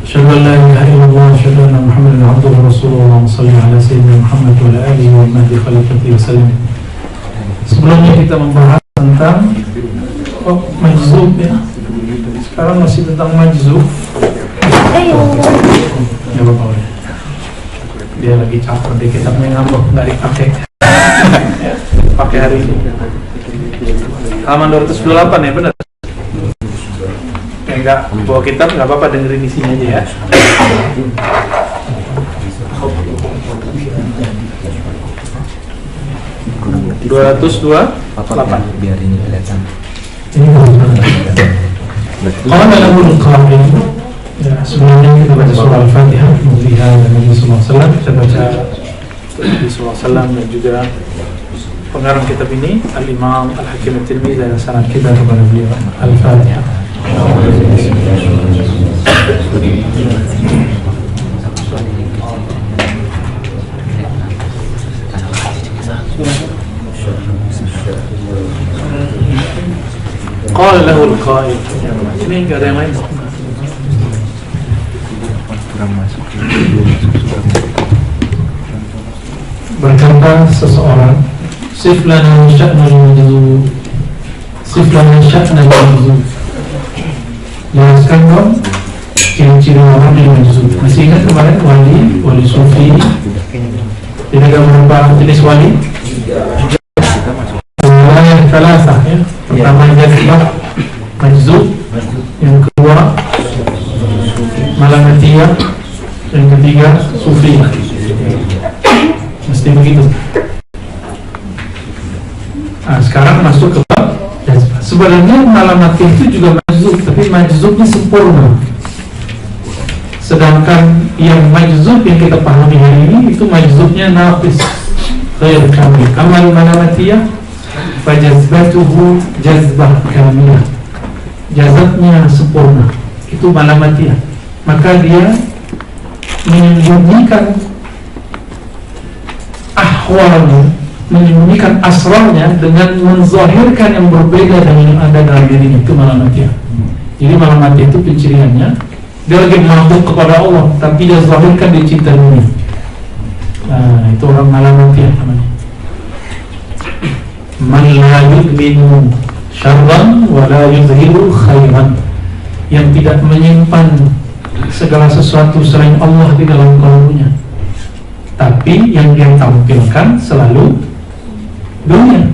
Asyhadu an la ilaha illallah wa asyhadu anna Muhammadan abduhu wa rasuluhu. Allahumma shalli ala sayyidina Muhammad wa ala alihi wa mahdi khalifatihi wa sallam. Sebelumnya kita membahas tentang majzub ya. Sekarang masih tentang majzub. Ya Bapak. Dia lagi caper di kitabnya, ngambek nggak dipakai. Pakai hari ini. Halaman 228 ya, benar? Enggak bawa kitab nggak apa-apa, dengerin isinya aja ya. Biar ini kelihatan. Kalau dalam buku kalian ya, sebelumnya kita baca surah Al-Fatihah, Muliha dan Nabi Sallallahu Alaihi Wasallam. Kita baca Nabi Sallallahu Alaihi Wasallam dan juga pengarang kitab ini Al-Imam Al-Hakim At-Tirmidzi dan sanad kita kepada beliau. Al-Fatihah. Qala lahu al-qa'il. Ini enggak ada yang lain. Kurang masuk. Berkata seseorang, sif lana sya'nal majzub. Sif lana sya'nal majzub. Jelaskan dong ciri-ciri orang yang majzub. Masih ingat kemarin wali sufi? Ini ada beberapa jenis wali. Yang salasah ya. Pertama jazbah majzub, yang kedua malamatiyah, yang ketiga sufi. Mesti begitu. Nah, sekarang masuk ke bab jazbah. Sebenarnya malamatiyah itu juga majzub, tapi majzubnya sempurna. Sedangkan yang majzub yang kita pahami hari ini itu majzubnya naqis, ghair kamil. Amal malamatiyah fajazbatuhu jazbah kamilah, jazabnya sempurna, itu malamatiyah. Maka dia menyembunyikan ahwalnya, menyembunyikan asrarnya dengan menzahirkan yang berbeda dengan yang ada dalam dirinya, itu malamatiyah. Jadi malamatiyah itu penciriannya dia lagi mabuk kepada Allah, tapi dia zahirkan dia cinta dunia. Nah, itu orang malamatiyah namanya. Man la yu'minu syarran wa la yuzhiru khairan, yang tidak menyimpan segala sesuatu selain Allah di dalam kalbunya, tapi yang dia tampilkan selalu dunia.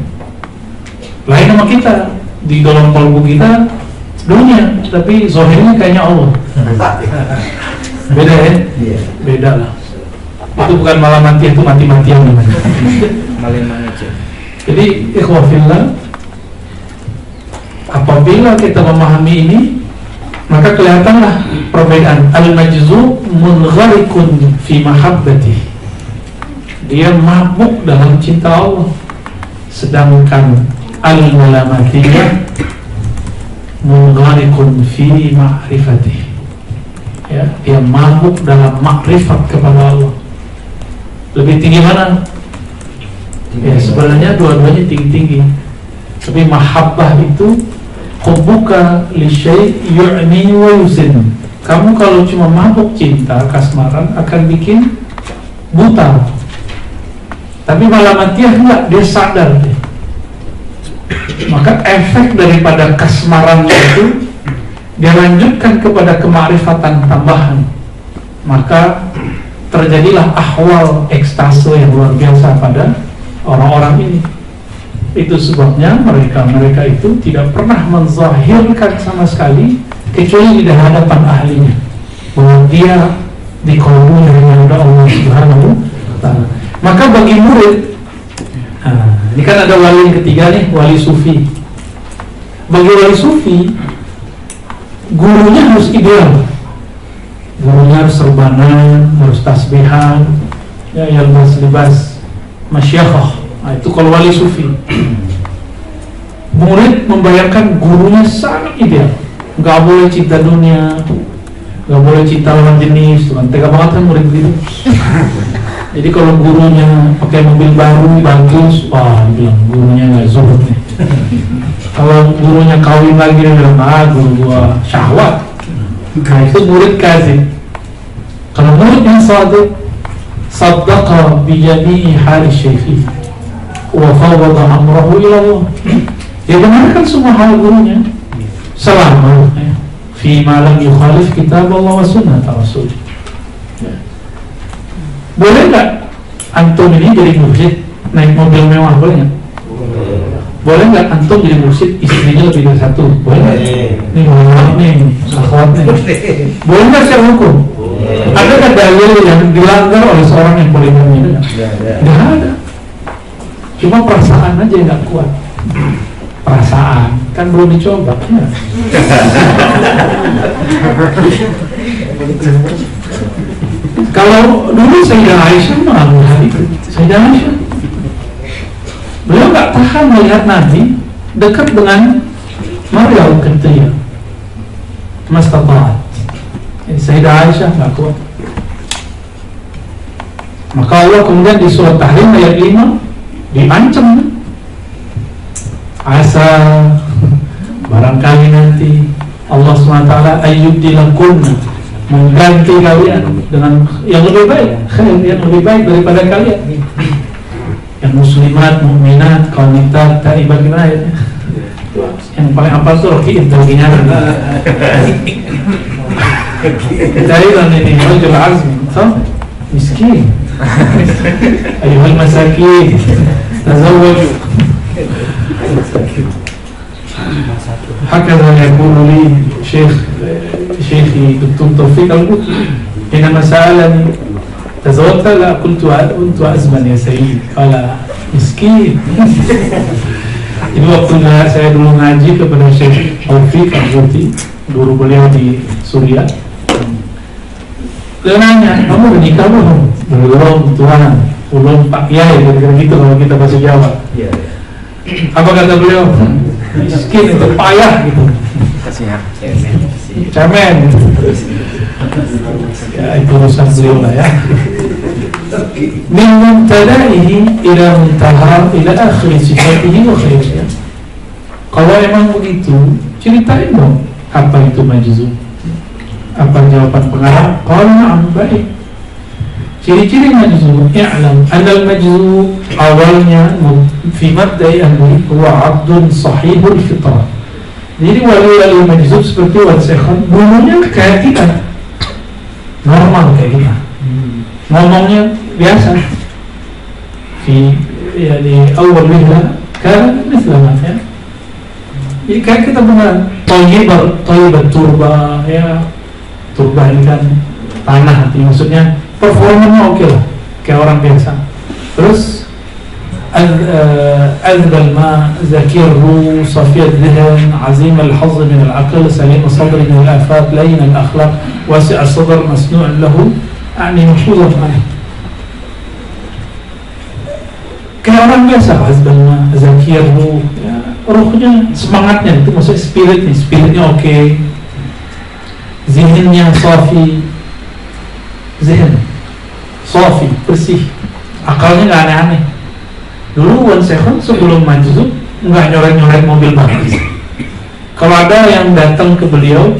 Lain sama kita, di dalam kalbu kita dunia, tapi zahirnya kayaknya Allah. Beda ya? Beda lah. Itu bukan malamatiyah, itu mati-matian namanya. Maling aja. Jadi ikhwah fillah, apabila kita memahami ini, maka kelihatanlah perbedaan. Al-majzub munghariqun fi mahabbatih, dia mabuk dalam cinta Allah. Sedangkan al-malamatiyah munghariqun fi ma'rifatih, ya, dia mabuk dalam makrifat kepada Allah. Lebih tinggi mana? Ya, sebenarnya dua-duanya tinggi-tinggi, tapi mahabbah itu hubbuka li syai' yu'mi wa yusin. Kamu kalau cuma mabuk cinta, kasmaran, akan bikin buta. Tapi malamatiyah enggak, dia sadar deh. Maka efek daripada kasmarannya itu dia lanjutkan kepada kemakrifatan tambahan. Maka terjadilah ahwal ekstase yang luar biasa pada orang-orang ini. Itu sebabnya mereka itu tidak pernah menzahirkan sama sekali kecuali di hadapan ahlinya bahwa dia di kalbunya dengan Allah Subhanahu wa ta'ala. Maka bagi murid, ini kan ada wali yang ketiga nih, wali sufi. Bagi wali sufi, gurunya harus ideal. Gurunya harus serbanan, harus tasbihan, ya, libas masyaikh. Nah, itu kalau wali sufi. Murid membayangkan gurunya sangat ideal, nggak boleh cinta dunia, nggak boleh cinta lawan jenis. Tuhan tega banget kan murid gitu. Jadi kalau gurunya pakai mobil baru bagus, wah bilang gurunya nggak zuhud nih. Kalau gurunya kawin lagi, dia bilang guru gua syahwat. Nah, itu murid kasih. Kalau murid yang sadiq, saddaqa bi jami'i hal syekhi wa fawwada amrahu ila Allah. Dia benarkan semua hal gurunya selama fi ma lam yukhalif kitab Allah wa sunnah Rasul. Boleh nggak antum ini jadi mursyid naik mobil mewah, boleh nggak? Boleh nggak antum jadi mursyid istrinya lebih dari satu? Boleh nggak? Nih mohon nih, akhwat nih. Boleh nggak secara hukum? Adakah dalil yang dilanggar oleh seorang yang poligami itu? Nggak ada. Cuma perasaan aja yang nggak kuat. Perasaan kan belum dicoba. Ya. Kalau dulu Sayyidah Aisyah mengalami hal itu. Sayyidah Aisyah, beliau nggak tahan melihat Nabi dekat dengan Maryam Qibtiyah. Mastata'at. Sayyidah Aisyah nggak kuat. Maka Allah kemudian di surat Tahrim ayat 5 diancam, asa barangkali nanti Allah SWT ayyubdilakunna, mengganti kalian dengan yang lebih baik, yang lebih baik daripada kalian, yang muslimat, mukminat, qanitat, taibat, gimana ya? Yang paling apa tuh Rocky intelligennya Taiban ini rajul azmi, miskin. Ayuhal masakin, tazawwaju. Hakadha yaqulu li Syekhi Dr. Taufiq Al-Bukhari hina sa'alani tazawwajta, la qultu azman ya sayyid, qala miskin. Ini waktu saya dulu ngaji kepada Syekh Taufiq Al-Bukhari, guru beliau di Suriah. Dia nanya, kamu udah nikah belum? Belum, Tuhan. Belum Pak Kiai, kira-kira gitu kalau kita bahasa Jawa. Apa kata beliau? Miskin itu payah gitu. Cemen. Ya itu urusan beliau lah ya. Min mubtada'ihi ila muntaha ila akhir sifatihi wa khairiyah. Kalau emang begitu, ceritain dong apa itu majzum. Apa jawaban pengarang? Qala na'am, baik. Ciri-ciri majzum, i'lam anal majzum awalnya fi mabda'i ahli huwa 'abdun sahihul fitrah. Jadi wali majzum seperti wasekhan, dulunya kayak kita, normal kayak kita, ngomongnya biasa. Fi ya di awal mihla kan misalnya ya. Jadi kayak kita benar thayyibat turba ya. Turba ini kan tanah, maksudnya performanya oke lah, kayak orang biasa. Terus azbal ma zakirhu safiyat dhihn azim al-hazz min al-aql salim al-sadr min al-afat layin al-akhlaq wasi' al-sadr masnu' lahu yani mahfuzah anhu, kayak orang biasa. Azbal ma zakirhu ya, ruhnya, semangatnya itu maksudnya spiritnya oke. Zihinnya safi, zihin safi, bersih, akalnya nggak aneh-aneh. Dulu Wan Sekhon sebelum majzub nggak nyoret-nyoret mobil bagus. Kalau ada yang datang ke beliau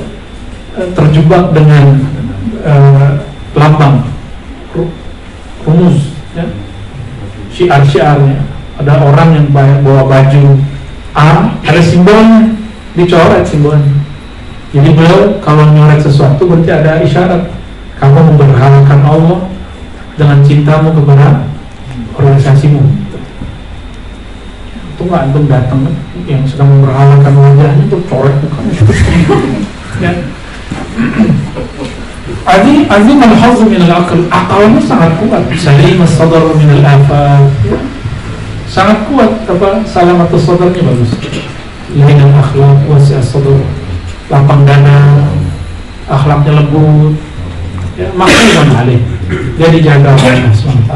terjebak dengan lambang rumus ya, syiar-syiarnya, ada orang yang bawa baju A, ada simbolnya, dicoret simbolnya. Jadi beliau kalau nyoret sesuatu berarti ada isyarat, kamu memberhalakan Allah dengan cintamu kepada organisasimu. Itu nggak antum datang yang sedang memberhalakan wajahnya itu coret mukanya. Ya. Azim al-hazz min al-aql, akalnya sangat kuat. Salim as-sadr min al-afat, sangat kuat. Apa salamatus sadarnya bagus. Lain al-akhlaq wasi' as-sadr, lapang dada, akhlaknya lembut, ya, makhluk alih, dia dijaga oleh Allah SWT.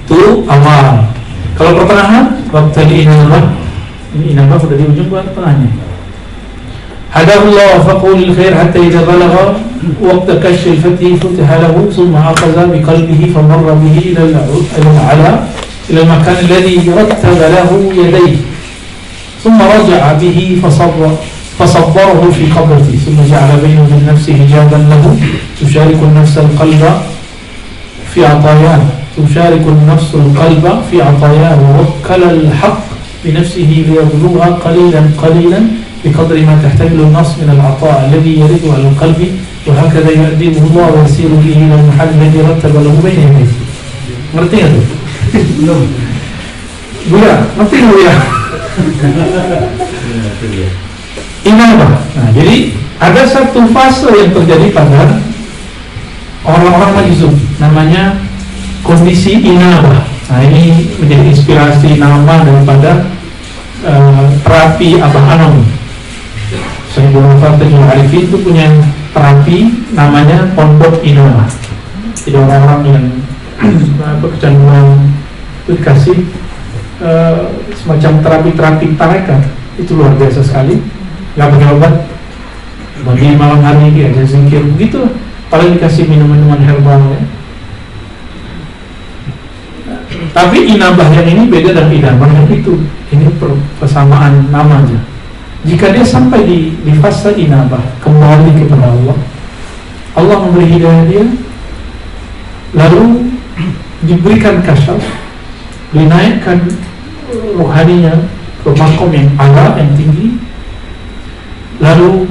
Itu awal. Kalau pertengahan, waktu ini inabah sudah di ujung tengahnya. Hadallahu faqulil khair hatta idza balagha waqta kashf al-fathi futiha lahu thumma aqaza bi qalbihi famarra bihi ila al-ala ila al-makan alladhi rattaba lahu yadayhi thumma raja'a bihi fasarra فصبره في قبره ثم جعل بينه وبين نفسه حجابا له تشارك النفس القلب في عطاياه ووكل الحق بنفسه ليبلغها قليلا بقدر ما تحتمل النفس من العطاء الذي يرد على القلب وهكذا يؤدبه الله ويسير به إلى المحل الذي رتب له بين يديه. Ngerti nggak tuh? Belum. Buya, ngerti nggak ya? Inabah. Nah, jadi ada satu fase yang terjadi pada orang-orang majzub, namanya kondisi inabah. Nah, ini menjadi inspirasi nama daripada terapi Abah Anom. Sayyidul Fatihul Arifin itu punya terapi namanya pondok inabah. Jadi orang-orang yang kecanduan itu dikasih semacam terapi tarekat, itu luar biasa sekali. Nggak pakai obat, bagi malam hari dia aja zikir begitu, paling dikasih minuman herbal ya. Tapi inabah yang ini beda dengan inabah yang itu. Ini persamaan namanya. Jika dia sampai di fase inabah, kembali kepada Allah, Allah memberi hidayah dia, lalu diberikan kasyaf, dinaikkan rohaninya ke makom yang ala, yang tinggi, lalu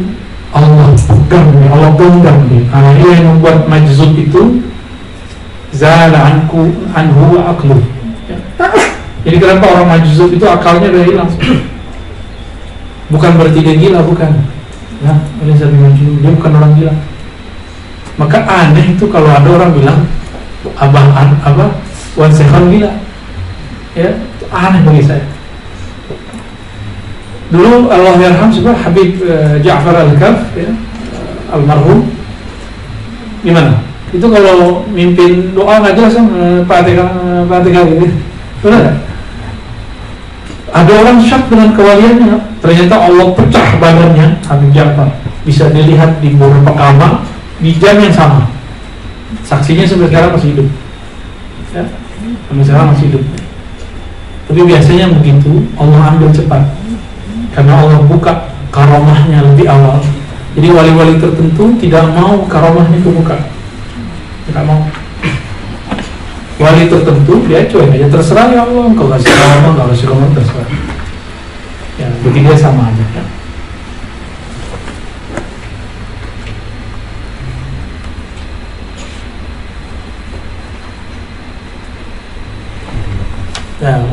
Allah pegang dia, Allah genggam dia. Dia yang membuat majzub itu zala anhu wa aqluh. Jadi kenapa orang majzub itu akalnya udah hilang? Bukan berarti dia gila, bukan. Nah, oleh Zabi Majnun, dia bukan orang gila. Maka aneh itu kalau ada orang bilang Wan Sekhon gila. Ya, itu aneh bagi saya. Dulu Allah yarham juga Habib Ja'far Al-Kaf ya, almarhum. Gimana? Itu kalau mimpin doa nggak jelas Fatihah gitu. Benar? Ada orang syak dengan kewaliannya, ternyata Allah pecah badannya. Habib Ja'far bisa dilihat di beberapa kamar di jam yang sama. Saksinya sampai sekarang masih hidup. Ya, sampai sekarang masih hidup. Tapi biasanya begitu Allah ambil cepat, karena Allah buka karomahnya lebih awal. Jadi wali-wali tertentu tidak mau karomahnya kebuka, tidak mau. Wali tertentu dia cuek aja, terserah ya Allah, engkau kasih karomah, engkau kasih karomah, terserah. Ya, bagi dia sama aja ya.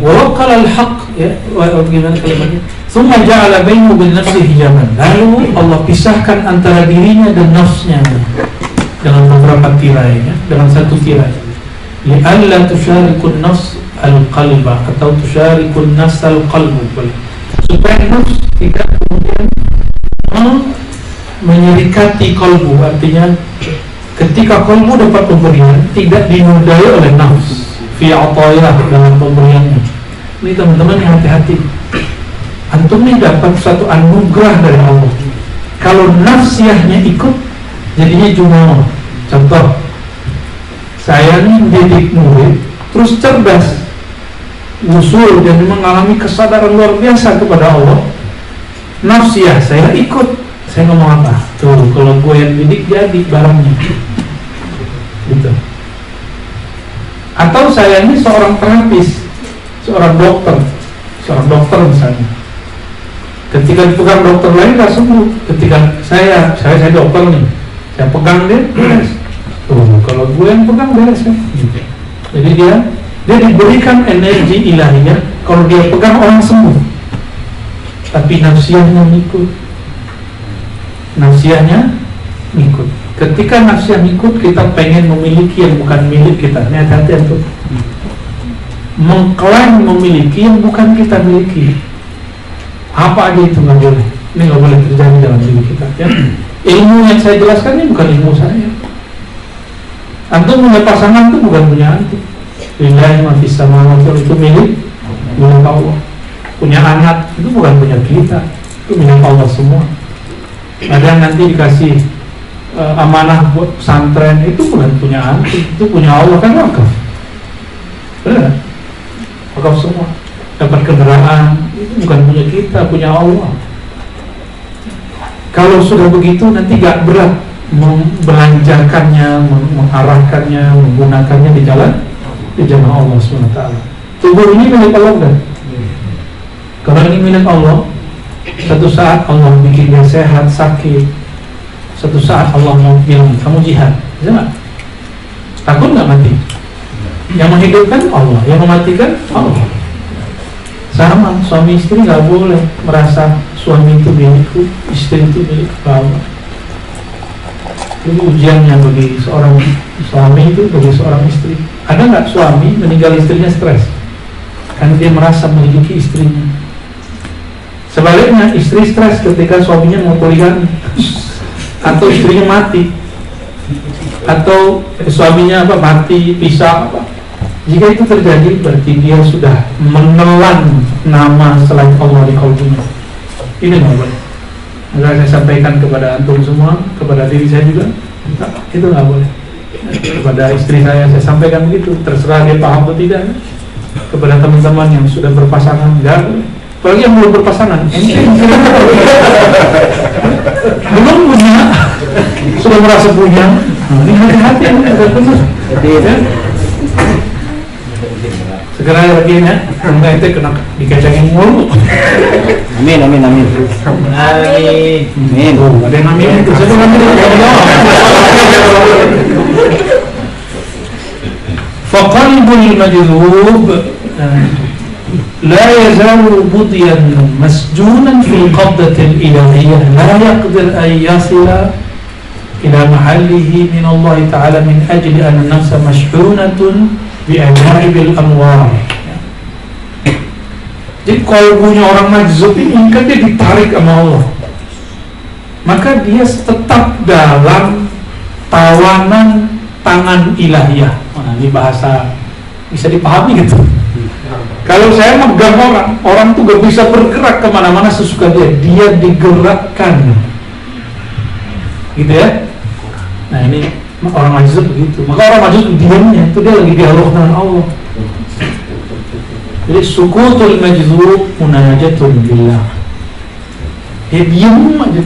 Wawakkal al-haq ya, bagaimana kalimatnya? Tsumma ja'ala bainahu bin nafsi hijaban. Lalu Allah pisahkan antara dirinya dan nafsnya dengan beberapa tirai ya, dengan satu tirai. Li'alla tusyarikun nafs al-qalba atau tusyarikun nafs al-qalbu, supaya nafs tidak kemudian menyerikati kalbu. Artinya ketika kalbu dapat pemberian tidak dinodai oleh nafs fi atayah dalam pemberiannya. Ini teman-teman yang hati-hati. Antum ini dapat satu anugerah dari Allah. Kalau nafsiyahnya ikut, jadinya jumawa. Contoh, saya ini mendidik murid, terus cerdas, usul dan mengalami kesadaran luar biasa kepada Allah. Nafsiyah saya ikut, saya ngomong apa? Tuh, kalau gue yang didik jadi barangnya. Gitu. Atau saya ini seorang terapis, seorang dokter misalnya. Ketika dipegang dokter lain gak sembuh. Ketika saya dokter nih, saya pegang dia beres. Kalau gue yang pegang beres ya. Jadi dia diberikan energi ilahiyah. Kalau dia pegang orang sembuh. Tapi nafsiyahnya ngikut. Ketika nafsiyah ngikut, kita pengen memiliki yang bukan milik kita. Ini hati-hati tuh. Mengklaim memiliki yang bukan kita miliki. Apa aja itu nggak boleh. Ini nggak boleh terjadi dalam diri kita ya. Ilmu yang saya jelaskan ini bukan ilmu saya. Antum punya pasangan itu bukan punya antum. Lillahi ma fis samawati, itu milik Allah. Punya anak itu bukan punya kita, itu milik Allah semua. Ada nanti dikasih amanah buat pesantren, itu bukan punya antum, itu punya Allah, kan wakaf. Benar? Wakaf semua. Dapat kendaraan itu bukan punya kita, punya Allah. Kalau sudah begitu nanti gak berat membelanjakannya, mengarahkannya, menggunakannya di jalan Allah SWT. Tubuh ini milik Allah kan? Kalau ini milik Allah, satu saat Allah bikin dia sehat, sakit. Satu saat Allah mau bilang, kamu jihad, bisa gak? Takut gak mati? Yang menghidupkan Allah, yang mematikan Allah. Sama, suami istri gak boleh merasa suami itu milikku, istri itu milik Allah. Ini ujiannya bagi seorang suami itu, bagi seorang istri. Ada nggak suami meninggal istrinya stres karena dia merasa memiliki istrinya? Sebaliknya, istri stres ketika suaminya mau poligami atau istrinya mati, atau suaminya mati, pisah apa. Jika itu terjadi, berarti dia sudah menelan nama selain Allah di kalbunya. Ini nggak boleh. Maka saya sampaikan kepada antum semua, kepada diri saya juga, itu nggak boleh. Kepada istri saya sampaikan begitu, terserah dia paham atau tidak. Kepada teman-teman yang sudah berpasangan, nggak boleh. Apalagi yang belum berpasangan, belum punya, sudah merasa punya, ini hati-hati, ya. Segera lagi ya, enggak itu kena dikacangin mulu. Amin. Amin. Ada yang amin itu, saya amin. Faqalbul majzub la yazalu budyan masjunan fi qabdatil ilahiyyah la yaqdir an yasila ila mahallihi min Allah Ta'ala min ajli an an-nafsa mashhunatun bi'ajaibil anwar. Jadi kalbunya orang majzub ini kan dia ditarik sama Allah, maka dia tetap dalam tawanan tangan ilahiyah. Nah, ini bahasa bisa dipahami gitu. Kalau saya megang orang tuh gak bisa bergerak kemana-mana sesuka dia digerakkan, gitu ya. Nah ini orang majzub begitu. Maka orang majzub diamnya itu dia lagi dialog dengan Allah. Jadi sukutul majzub munajatun billah. Dia diam aja.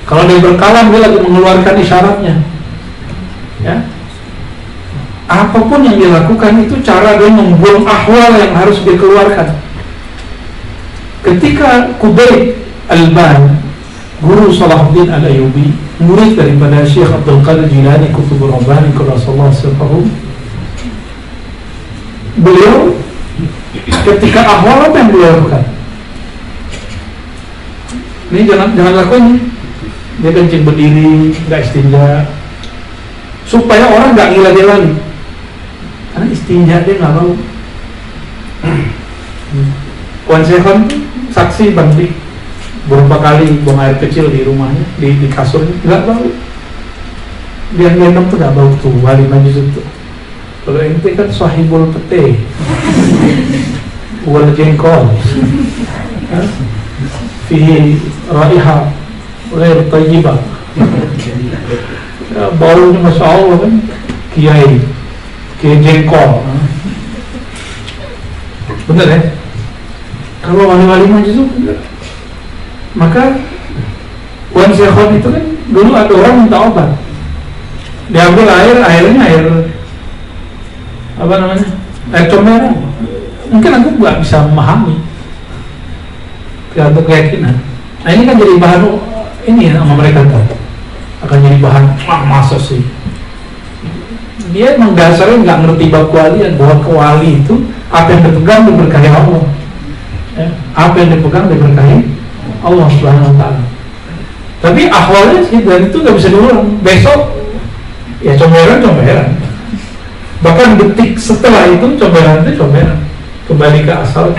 Kalau dia berkalam dia lagi mengeluarkan isyaratnya. Ya. Apapun yang dia lakukan itu cara dia membuang ahwal yang harus dia keluarkan. Ketika Qubayb Al-Ban, guru Salahuddin Al-Ayyubi, murid daripada Syekh Abdul Qadir Jilani Qutbur Rabbani Quddasallahu sirrahu, beliau ketika ahwal apa yang beliau lakukan? Ini jangan lakukan. Dia kencing berdiri, nggak istinja, supaya orang nggak gila dia lagi. Karena istinja dia nggak mau. Wan Sekhon saksi Bandi beberapa kali buang air kecil di rumahnya, di kasurnya, nggak bau. Dia gendong tuh nggak bau tuh, wali majzub tuh. Kalau ente kan sahibul pete, wal jengkol, fihi raiha ghair tayyibah, baunya masya Allah kan, kiai jengkol. Bener ya? Kalau wali-wali majzub bener. Maka Wan Sekhon itu kan dulu ada orang minta obat, diambil airnya air apa namanya, air comberan. Mungkin aku nggak bisa memahami, tergantung keyakinan. Nah ini kan jadi bahan ini ya, sama mereka tuh akan jadi bahan masa sih. Dia emang dasarnya nggak ngerti bab kewalian, bahwa kewali itu apa yang dipegang diberkahi Allah, ya, apa yang dipegang diberkahi Allah Subhanahu wa Ta'ala. Tapi ahwalnya sih dan itu nggak bisa diulang. Besok ya comberan. Bahkan detik setelah itu comberan, kembali ke asal.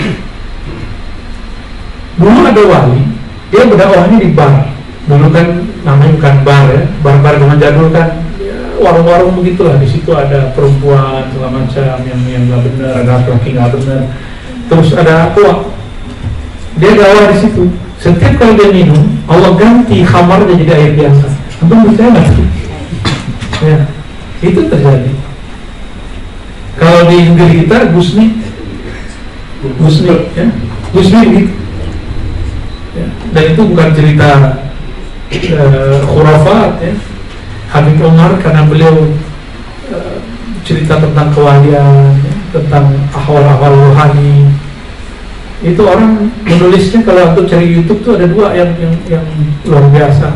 Dulu ada wali, dia berdakwahnya di bar. Dulu kan namanya bukan bar ya, bar zaman jadul kan, ya, warung-warung begitulah. Di situ ada perempuan segala macam yang nggak benar, ada laki nggak benar. Terus ada tua, dia dakwah di situ. Setiap kali dia minum, Allah ganti khamarnya jadi air biasa. Antum percaya nggak? Ya, itu terjadi. Kalau di negeri kita Gusni, ya, Gusni gitu. Ya. Dan itu bukan cerita khurafat ya. Habib Umar karena beliau cerita tentang kewalian ya, tentang ahwal-ahwal rohani. Itu orang menulisnya, kalau untuk cari YouTube tuh ada dua yang luar biasa.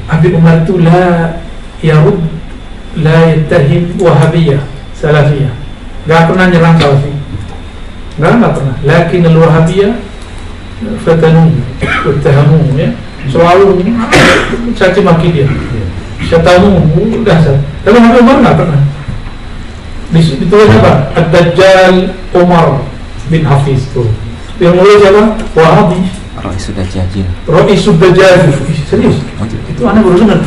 Habib Umar itu la yarud la yattahim wahabiyah salafiyah, gak pernah nyerang salafi, gak pernah. Lakin al-wahabiyah fatanu wattahamu ya, selalu caci maki dia, syatamu dasar. Tapi Habib Umar gak pernah. Ditulis apa? Ad-Dajjal Umar bin Hafiz tuh. Yang mulai siapa? Wahabi. Ra'isul Dajjal. Ra'isul Dajjal. Serius? Itu anak baru dengar.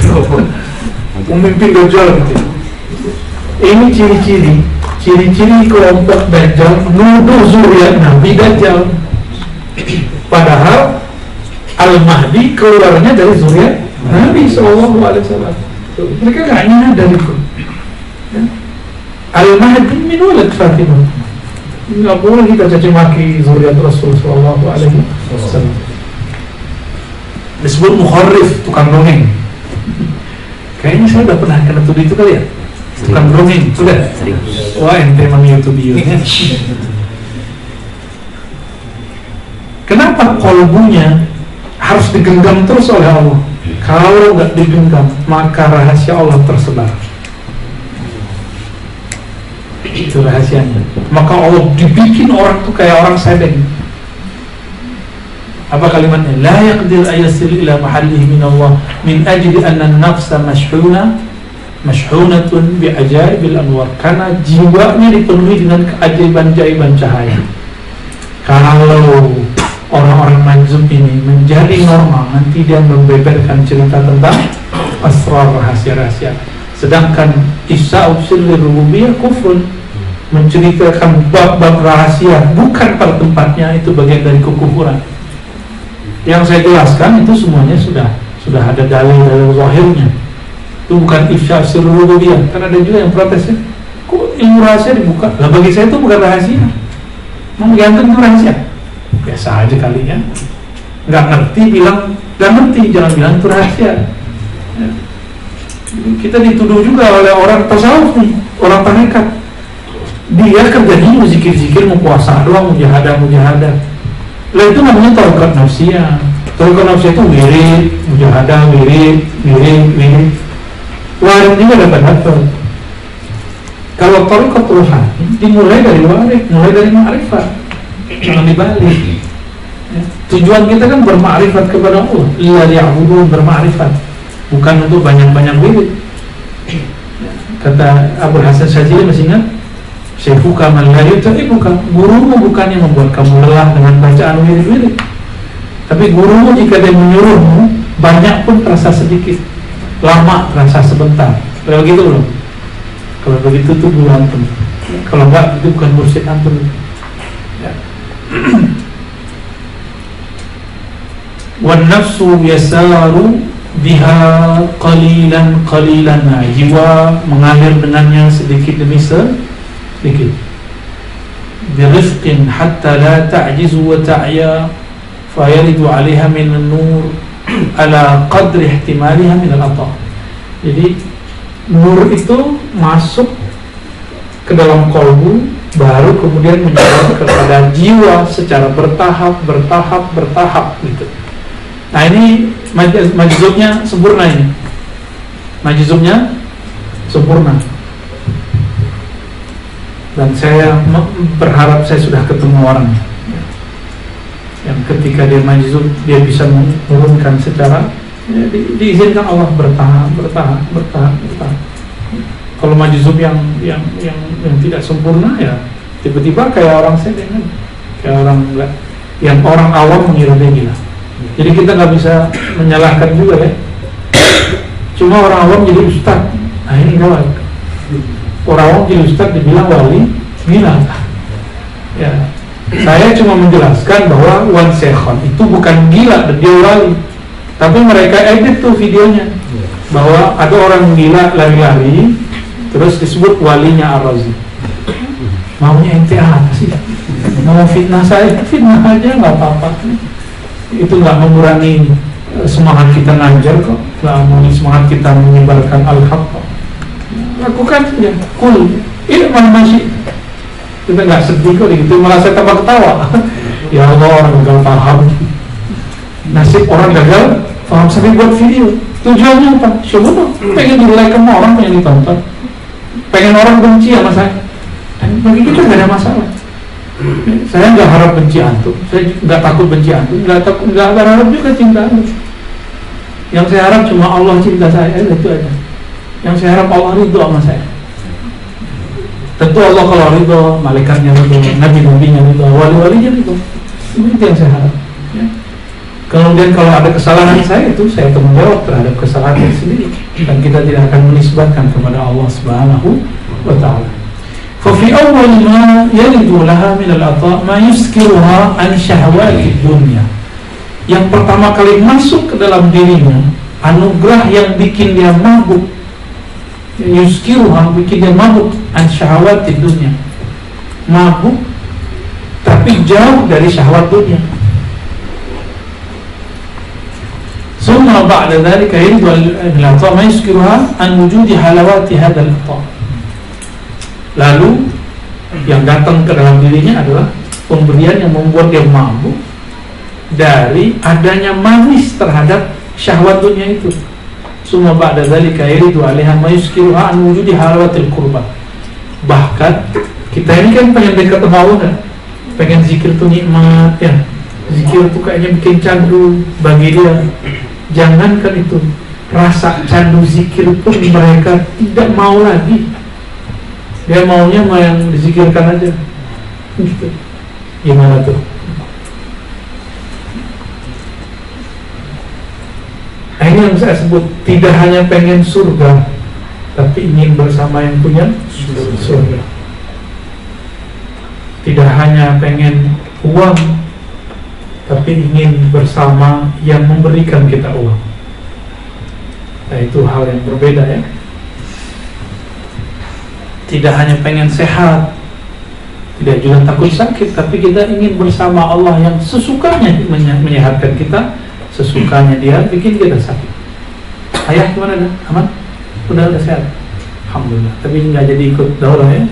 Pemimpin Dajjal gitu. Ini ciri-ciri kelompok Dajjal nuduh zuriat Nabi Dajjal. Padahal Al-Mahdi keluarnya dari zuriat Nabi SAW. Mereka gak nyadar itu. Al-Mahdi min walad Fatimah. Nggak boleh kita caci maki zuriat Rasulullah SAW. Disebut mukharrif, tukang dongeng. Kayaknya saya udah pernah kena tuduh itu kali ya, tukang dongeng, sudah. Wah, ente emang YouTube-nya. Kenapa kolbunya harus digenggam terus oleh Allah? Kalau nggak digenggam, maka rahasia Allah tersebar. Itu rahasianya. Maka Allah dibikin orang tuh kayak orang sedeng. Apa kalimatnya? La yaqdir ayasil ila mahallihi min Allah min ajli anna an-nafsa mashhunatun bi ajaibil anwar. Karena jiwanya dipenuhi dengan keajaiban-ajaiban cahaya. Kalau orang-orang majzub ini menjadi normal, nanti dia membeberkan cerita tentang asrar, rahasia-rahasia. Sedangkan Isa'u sirri rububiyah kufrun, menceritakan bab-bab rahasia bukan pada tempatnya, itu bagian dari kekufuran. Yang saya jelaskan itu semuanya sudah ada dalil zahirnya. Itu bukan Isa'u sirri rububiyah. Karena ada juga yang protesnya, kok ilmu rahasia dibuka? Lah bagi saya itu bukan rahasia. Menggantung itu rahasia. Biasa aja kali ya. Nggak ngerti bilang nggak ngerti, jangan bilang itu rahasia ya. Kita dituduh juga oleh orang tasawuf nih, orang tarekat. Dia kerjanya mau zikir-zikir, mau puasa doang, mujahadah. Lah itu namanya tariqat nafsiyah. Tariqat nafsiyah itu wirid, mujahadah, wirid. Warid juga dapat. Kalau tariqat ruhani dimulai dari warid, mulai dari ma'rifat, jangan dibalik ya. Tujuan kita kan bermakrifat kepada Allah, la ya'budun, bermakrifat, bukan untuk banyak-banyak wirid. Kata Abu Hasan Syadzili, masih ingat? Syekhuka man la yuta'ibuka, gurumu bukan yang membuat kamu lelah dengan bacaan wirid-wirid, tapi gurumu jika dia menyuruhmu banyak pun terasa sedikit, lama terasa sebentar. Kalau begitu belum? Kalau begitu tuh guru antum. Kalau enggak, itu bukan mursyid antum ya. Wan nafsu yasaru biha qalilan, nah, jiwa mengalir dengannya sedikit demi sedikit. Birifqin hatta la ta'jizu wa ta'ya fayaridu 'alaiha min an-nur ala qadri ihtimaliha min al-ata. Jadi nur itu masuk ke dalam kolbu, baru kemudian menyebar kepada jiwa secara bertahap gitu. Nah ini majzubnya sempurna, ini majzubnya sempurna. Dan saya berharap saya sudah ketemu orang yang ketika dia majzub, dia bisa menurunkan secara ya, diizinkan Allah bertahap. Kalau majzub yang tidak sempurna ya tiba-tiba kayak orang sedeng, kayak orang enggak, yang orang awam mengira dia gila. Jadi kita nggak bisa menyalahkan juga ya. Cuma orang awam jadi ustaz, nah ini gawat. Orang awam jadi ustaz dibilang wali, gila. Ya, saya cuma menjelaskan bahwa wan sekhon itu bukan gila dan dia wali. Tapi mereka edit tuh videonya bahwa ada orang gila lari-lari terus disebut walinya Ar-Razi. Maunya ente apa sih? Mau fitnah saya, fitnah aja nggak apa-apa. Itu nggak mengurangi semangat kita ngajar kok, semangat kita menyebarkan al-haq kok. Lakukan saja, kul masih kita nggak sedih kok gitu, malah saya tambah ketawa. Ya Allah, orang gagal paham, nasib orang gagal paham sampai buat video. Tujuannya apa? Coba pengen di-like sama orang, pengen ditonton, pengen orang benci sama saya. Dan bagi kita nggak ada masalah. Saya nggak harap benci antum, saya nggak takut benci antum, nggak berharap juga cinta antum. Yang saya harap cuma Allah cinta saya, itu aja. Yang saya harap Allah ridho sama saya. Tentu Allah kalau ridho, malaikatnya ridho, nabi-nabinya ridho, wali-walinya ridho. Itu yang saya harap. Ya. Kemudian kalau ada kesalahan saya, itu saya tanggung jawab terhadap kesalahan saya sendiri, dan kita tidak akan menisbatkan kepada Allah Subhanahu wa Ta'ala. ففي أول ما يرد لها من العطاء ما يسكرها عن شهوات الدنيا. Yang pertama kali masuk ke dalam dirinya anugerah yang bikin dia mabuk, yuskiruha, bikin dia mabuk, an syahwat dunia, mabuk tapi jauh dari syahwat dunia. Summa ba'da dhalika yaridu al-'ata ma yuskiruha an wujudi halawati hadzal 'ata. Lalu yang datang ke dalam dirinya adalah pemberian yang membuat dia mabuk dari adanya manis terhadap syahwat dunia itu. Summa ba'da dzalika yaridu 'alaiha ma yuskiruha an wujudi halawatil qurba. Bahkan kita ini kan pengen dekat sama Allah kan? Pengen zikir tuh nikmat ya. Zikir tuh kayaknya bikin candu bagi dia. Jangankan itu, rasa candu zikir pun mereka tidak mau lagi. Dia maunya mau yang dizikirkan aja gitu. Gimana tuh? Nah, ini yang saya sebut, tidak hanya pengen surga, tapi ingin bersama yang punya surga. Tidak hanya pengen uang, tapi ingin bersama yang memberikan kita uang. Nah, itu hal yang berbeda ya. Tidak hanya pengen sehat, tidak juga takut sakit, tapi kita ingin bersama Allah yang sesukanya menyehatkan kita, sesukanya dia bikin kita sakit. Ayah gimana dah? Aman? Udah sehat? Alhamdulillah. Tapi nggak jadi ikut daurah ya?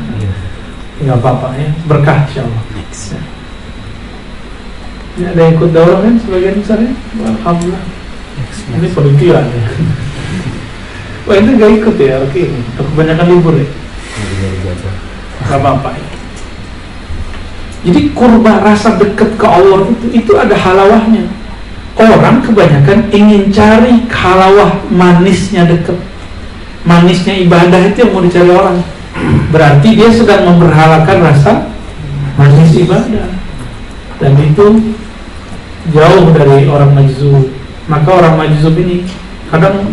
Nggak apa-apa ya, berkah insyaallah. Ya, ada yang ikut daurah kan sebagian besar ya? Alhamdulillah. Ini penelitian ya. Wah, itu nggak ikut ya? Oke, kebanyakan libur ya? Gak apa-apa ya. Jadi kurba, rasa dekat ke Allah itu ada halawahnya. Orang kebanyakan ingin cari halawah manisnya dekat, manisnya ibadah itu yang mau dicari orang. Berarti dia sedang memberhalakan rasa manis ibadah, dan itu jauh dari orang majzub. Maka orang majzub ini kadang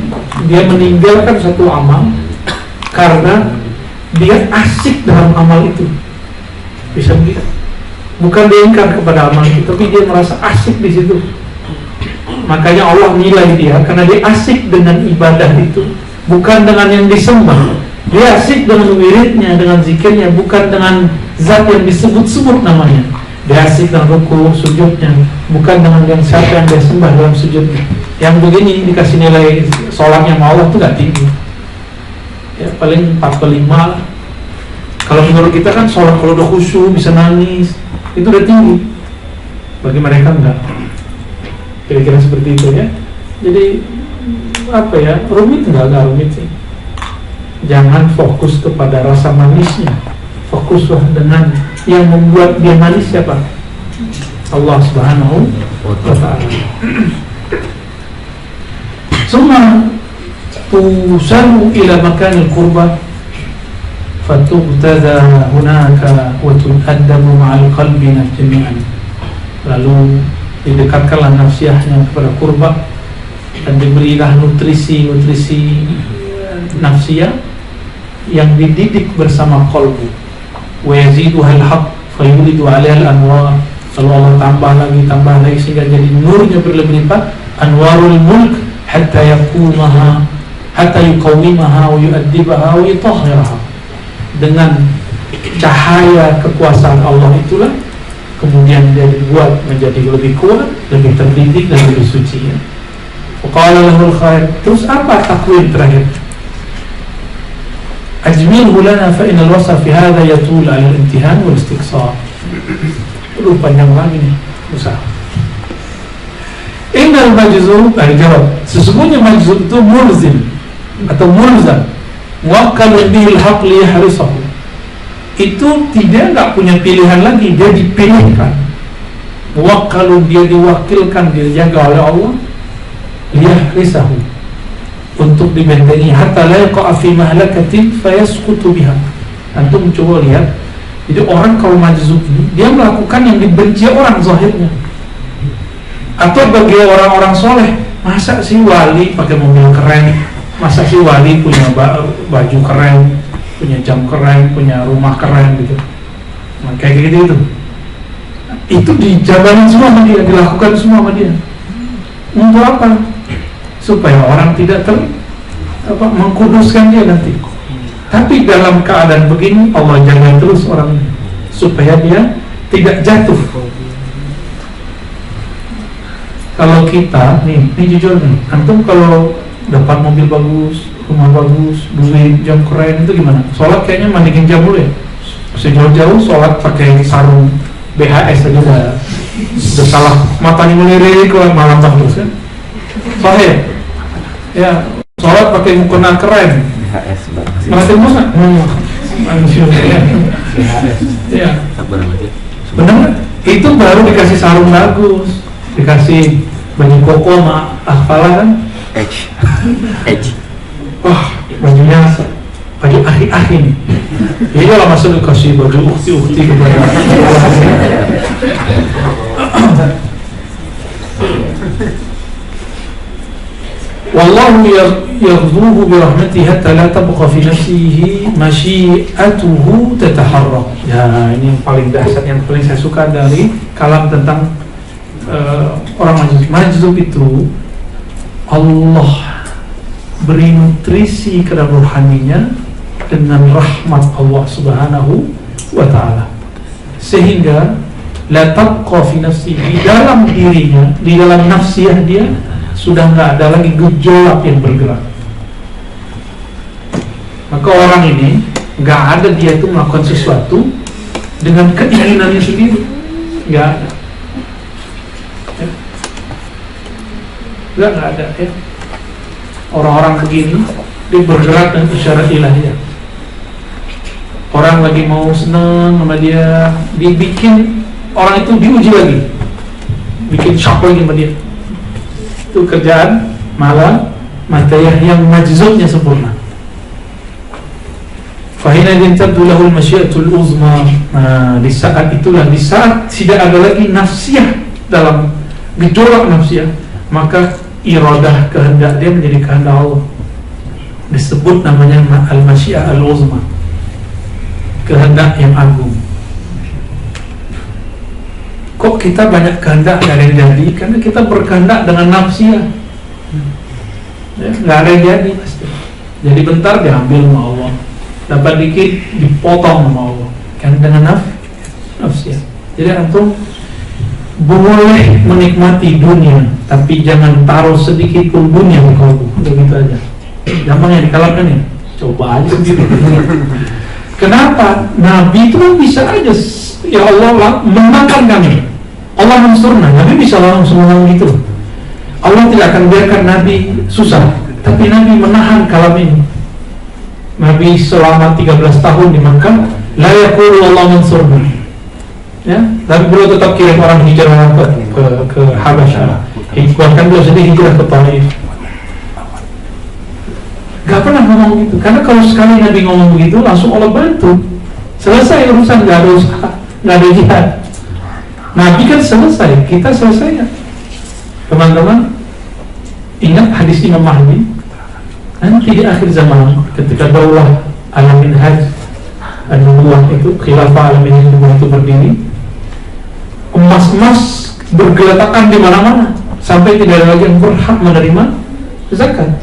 dia meninggalkan satu amal karena dia asik dalam amal itu. Bisa begitu. Bukan dia ingkar kepada amal itu, tapi dia merasa asik di situ. Makanya Allah nilai dia karena dia asik dengan ibadah itu, bukan dengan yang disembah. Dia asik dengan wiridnya, dengan zikirnya, bukan dengan zat yang disebut-sebut namanya. Dia asik dengan ruku, sujudnya, bukan dengan yang siapa yang dia sembah dalam sujudnya. Yang begini dikasih nilai sholatnya sama Allah itu gak tinggi. Ya, paling 4/5 lah. Kalau menurut kita kan sholat kalau udah khusyuk bisa nangis, itu udah tinggi. Bagi mereka enggak. Kira-kira seperti itu ya. Jadi apa ya, rumit enggak rumit sih. Jangan fokus kepada rasa manisnya, fokuslah dengan yang membuat dia manis siapa? Allah Subhanahu wa Ta'ala. Summa tusalu ila makanil qurba fatubtada hunaka wa tuqaddamu ma'al qalbina jami'an. Lalu didekatkanlah nafsiyahnya kepada kurba dan diberilah nutrisi nafsiyah yang dididik bersama qalbu. Wa yaziduhal haqq fayulidu 'alaiha al-anwar. Kalau Allah tambah lagi sehingga jadi nurnya berlipat, anwarul mulk hatta yaqumaha hatta yuqawwimaha wa yu'addibaha wa yutahhiraha. Dengan cahaya kekuasaan Allah itulah kemudian dia dibuat menjadi lebih kuat, lebih terdidik dan lebih suci ya. Faqala lahul khair. Terus apa takwil terakhir? Ajmilhu lana fa innal wasf fi hadha yatul ala al-imtihan wal istiqsar. Panjang lagi nih usaha. Innal majzum, jawab, sesungguhnya majzum itu mulzim atau mulzam, muwakkalun bihil haqq li yahrisahu. Itu tidak enggak punya pilihan lagi, dia dipilihkan. Muwakkalun, dia diwakilkan, dia dijaga oleh Allah, li yahrisahu, untuk dibentengi, hatta la yaqa fi mahlakatin fayasqutu biha. Antum coba lihat, jadi orang kalau majzum ini dia melakukan yang dibenci orang zahirnya. Atau bagi orang-orang soleh, masa sih wali pakai mobil keren, masa sih wali punya baju keren, punya jam keren, punya rumah keren gitu. Nah, kayak gitu. Itu dijabarin semua sama dia, dilakukan semua sama dia. Untuk apa? Supaya orang tidak mengkuduskan dia nanti. Tapi dalam keadaan begini Allah jaga terus orang supaya dia tidak jatuh. Kalau kita nih jujur nih, antum kalau dapat mobil bagus, rumah bagus, duit, jam keren, itu gimana? Sholat kayaknya mandikin jam dulu ya. Sejauh-jauh sholat pakai sarung BHS aja udah salah, matanya melirik kalau malam bagus kan. Sahih ya, sholat pakai mukena keren BHS malah tembus nggak? Manusia ya, benar. Itu baru dikasih sarung bagus, dikasih baju koko sama apalah kan, edge. Wah, bajunya baju akhi-akhi nih. Iya lah, masa dikasih baju ukti-ukti kepada Wallahu yaghduhu bi rahmatihi hatta la tabqa fi nafsihi masyiatuhu tataharrak. Ya, ini yang paling dahsyat, yang paling saya suka dari kalam tentang orang majzub itu. Allah beri nutrisi kepada rohaninya dengan rahmat Allah Subhanahu wa ta'ala, sehingga la tabqa fi nafsihi, di dalam dirinya, di dalam nafsiyah dia sudah nggak ada lagi gejolak yang bergerak. Maka orang ini nggak ada dia itu melakukan sesuatu dengan keinginannya sendiri, nggak ada. Nggak ada ya. Orang-orang begini dia bergerak dengan isyarat ilahiyah. Orang lagi mau seneng sama dia, dibikin orang itu diuji lagi, bikin shock lagi sama dia. Itu kerjaan malah matayah yang majzubnya sempurna. Fahina jintabdu lahul masyiatul uzma. Nah, di saat itulah, di saat tidak ada lagi nafsiyah, dalam gejolak nafsiyah, maka iradah, kehendak dia menjadi kehendak Allah. Disebut namanya al-masyiah al-uzma, kehendak yang agung. Kok kita banyak kehendak nggak ada yang jadi? Karena kita berkehendak dengan nafsiyah, ya, nggak ada yang jadi pasti. Jadi bentar diambil sama Allah, dapat dikit dipotong sama Allah, kan dengan nafsiyah. Jadi antum boleh menikmati dunia, tapi jangan taruh sedikit pun dunia di kalbu. Begitu aja. Gampang ya dikalahkan ya. Coba aja sendiri. Kenapa? Nabi itu kan bisa aja, ya Allah menangkan kami, Allah mensurna, Nabi bisa langsung gitu. Allah tidak akan biarkan Nabi susah, tapi Nabi menahan kalam ini. Nabi selama 13 tahun di Makkah, la yaqulu Allah mensurna, ya, tapi beliau tetap kirim orang hijrah ke Habasyah. Bahkan beliau sendiri hijrah ke Taif. Gak pernah ngomong gitu, karena kalau sekali Nabi ngomong begitu langsung Allah bantu, selesai urusan, gak ada usaha, gak ada jihad. Nabi kan selesai, kita selesai ya. Teman-teman ingat hadis Imam Mahdi, nanti di akhir zaman ketika daulah alamin haj an-nubuwah itu, khilafah alamin nubuwah itu berdiri, emas-emas bergeletakan di mana-mana sampai tidak ada lagi yang berhak menerima zakat.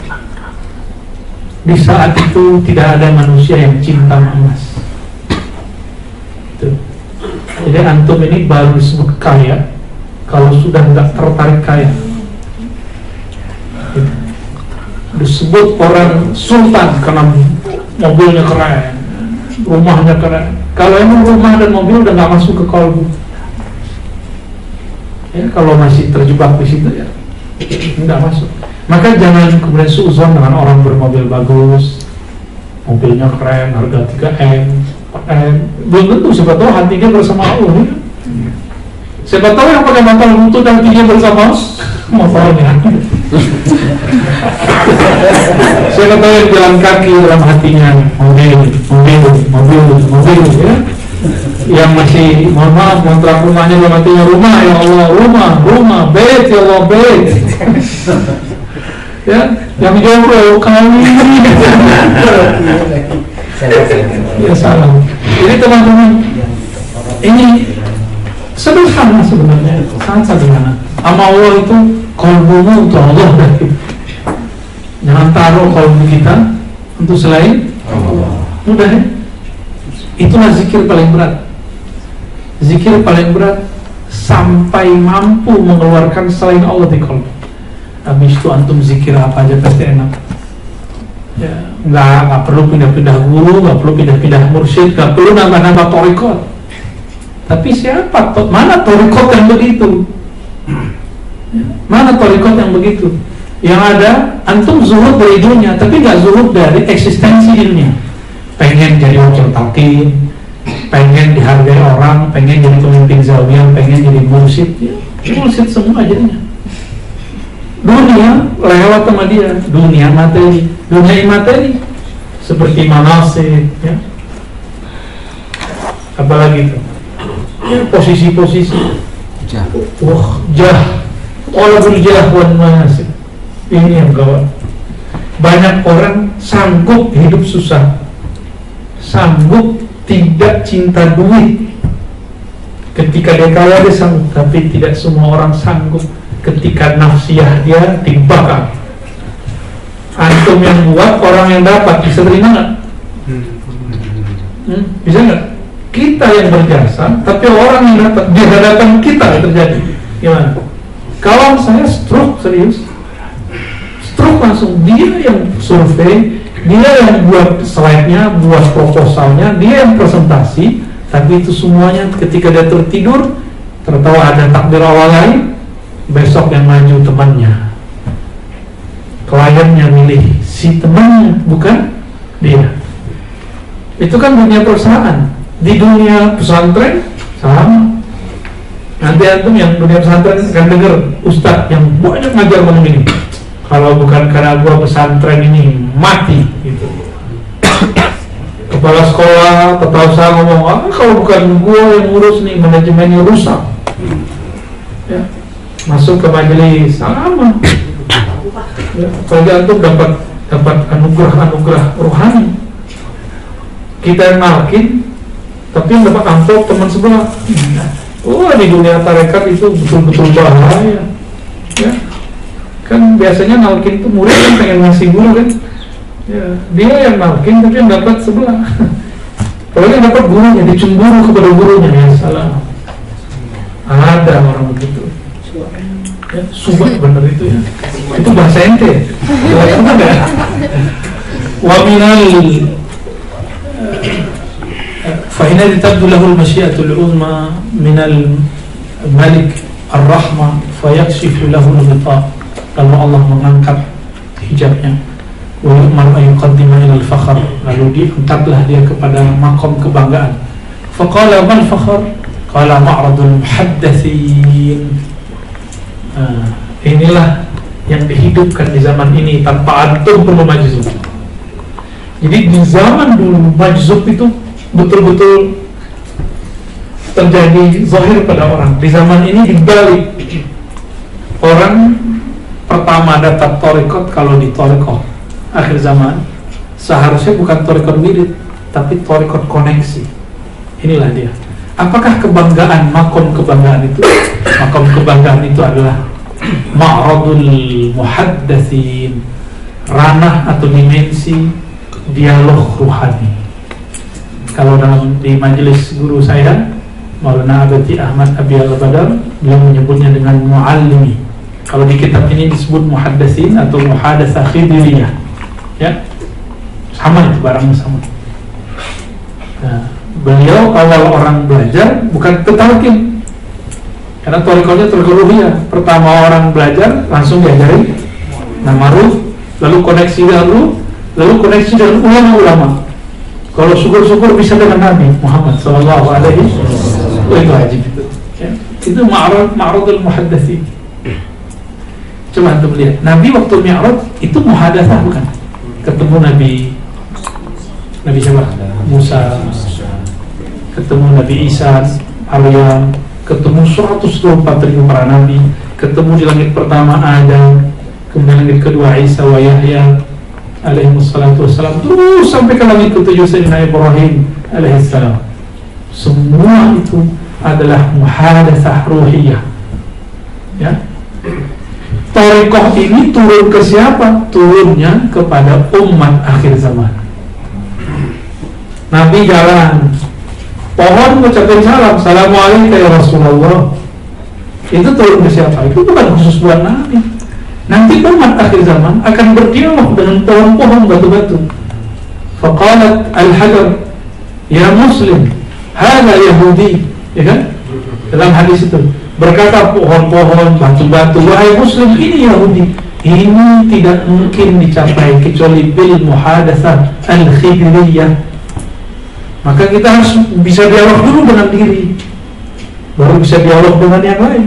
Di saat itu tidak ada manusia yang cinta emas. Jadi antum ini baru disebut kaya kalau sudah nggak tertarik kaya. disebut orang sultan karena mobilnya keren, rumahnya keren. Kalau emang rumah dan mobil udah nggak masuk ke kolbu, ya kalau masih terjebak di situ ya nggak masuk. Maka jangan kemudian suuzon dengan orang bermobil bagus, mobilnya keren, harga 3M, 4M. Belum tentu, siapa tahu hatinya bersama Allah ya? Siapa tahu yang pakai motor butuh dan hatinya bersama motornya. Siapa tahu yang jalan kaki dalam hatinya mobil ya. Yang masih, mohon maaf, kontrak rumahnya dalam hatinya rumah, ya Allah, rumah, bed, ya Allah, bed. Ya, yang jomblo kali ya salah. Jadi teman-teman, ini sederhana sebenarnya, sangat sederhana. Ama Allah itu kolbumu untuk Allah, jangan taruh kolbu kita untuk selain Allah. Mudah ya? Itulah zikir paling berat. Zikir paling berat sampai mampu mengeluarkan selain Allah di kolbu. Habis itu antum zikir apa aja pasti enak. Ya, nggak perlu pindah-pindah guru, nggak perlu pindah-pindah mursyid, nggak perlu nambah-nambah torikot. Tapi siapa? Mana torikot yang begitu? Ya, mana torikot yang begitu? Yang ada antum zuhud dari dunia, tapi nggak zuhud dari eksistensi di dunia. Pengen jadi wakil talqin, pengen dihargai orang, pengen jadi pemimpin zawiyah, pengen jadi mursyid, ya, mursyid semua jadinya. Dunia lewat sama dia, dunia materi seperti manasik, ya. Apalagi itu, ya, posisi-posisi, jah, oleh jah wan manasik. Ini yang gawat. Banyak orang sanggup hidup susah, sanggup tidak cinta duit. Ketika dia kaya dia sanggup, tapi tidak semua orang sanggup ketika nafsiyah dia dibakar. Antum yang buat, orang yang dapat, bisa terima nggak? Bisa nggak? Kita yang berjasa, tapi orang yang dapat di hadapan kita terjadi. Gimana? Kawan saya stroke serius, stroke langsung. Dia yang survei, dia yang buat slide-nya, buat proposalnya, dia yang presentasi. Tapi itu semuanya ketika dia tertidur, tertawa ada takdir Allah lain. Besok yang maju temannya, kliennya milih si temannya, bukan dia. Itu kan dunia perusahaan. Di dunia pesantren sama. Nanti antum yang dunia pesantren akan dengar ustadz yang banyak ngajar begini, kalau bukan karena gua pesantren ini mati gitu. Kepala sekolah atau usaha ngomong, kalau bukan gua yang ngurus nih, manajemennya rusak. Ya. Masuk ke majelis sama, ya, apalagi antum dapat anugerah rohani. Kita yang nalkin, tapi yang dapat amplop teman sebelah. Oh, di dunia tarekat itu betul-betul bahaya. Ya, kan biasanya nalkin itu murid kan pengen ngasih guru kan. Ya, dia yang nalkin tapi yang dapat sebelah. Apalagi yang dapat gurunya, dicemburu kepada gurunya, ya salah. Ada orang begitu. Ya, subah bener itu ya. Itu bahasa ente. Wa minal fa inna tabdu lahu al-masyiatul uzma minal malik ar-rahmah fa yakshifu lahu al-ghita. Lalu Allah mengangkat hijabnya. Wa yu'mar an yuqaddima ila al-fakhr. Lalu diangkatlah dia kepada makom kebanggaan. Fa qala mal fakhr? Qala ma'radul muhaddatsin. Inilah yang dihidupkan di zaman ini tanpa antum perlu majzub. Jadi di zaman dulu majzub itu betul-betul terjadi zahir pada orang. Di zaman ini dibalik. Orang pertama dapat torikot kalau di torikot akhir zaman seharusnya bukan torikot wirid, tapi torikot koneksi. Inilah dia. Apakah kebanggaan, makom kebanggaan itu? Makom kebanggaan itu adalah ma'radul muhaddatsin, ranah atau dimensi dialog ruhani. Kalau dalam di majelis guru saya Maulana Abati Ahmad Abi Al-Badar, beliau menyebutnya dengan muallimi. Kalau di kitab ini disebut muhaddatsin atau muhadatsah khidiriyah, ya, sama itu, barangnya sama. Nah, beliau awal orang belajar bukan talqin, karena thariqahnya tergeluhiyah. Pertama orang belajar langsung diajari namaruf, lalu koneksi dahulu, lalu koneksi dengan ulama-ulama. Kalau syukur-syukur bisa dengan Nabi Muhammad sallallahu alaihi wasallam, itu wajib itu. Ya. Itu ma'rudul muhaddatsin. Coba antum lihat, Nabi waktu Mi'raj itu muhadatsah bukan? Ketemu Nabi siapa? Musa, ketemu Nabi Isa, Maryam, ketemu 124 ribu para nabi, ketemu di langit pertama Adam, kemudian langit kedua Isa wa Yahya alaihi wassalatu wassalam, terus sampai ke langit ketujuh Sayyidina Ibrahim alaihi salam. Semua itu adalah muhadatsah ruhiyah. Ya. Thariqah ini turun ke siapa? Turunnya kepada umat akhir zaman. Nabi jalan, pohon mengucapkan salam, Assalamualaikum ya Rasulullah. Itu turun ke siapa? Itu bukan khusus buat Nabi. Nanti umat akhir zaman akan berdialog dengan pohon-pohon batu-batu. Faqalat al-hajar, ya Muslim, hadha Yahudi, ya kan? Dalam hadis itu berkata pohon-pohon, batu-batu, wahai Muslim, ini Yahudi. Ini tidak mungkin dicapai kecuali bil muhadatsah al-khidiriyah. Maka kita harus bisa dialog dulu dengan diri, baru bisa dialog dengan yang lain.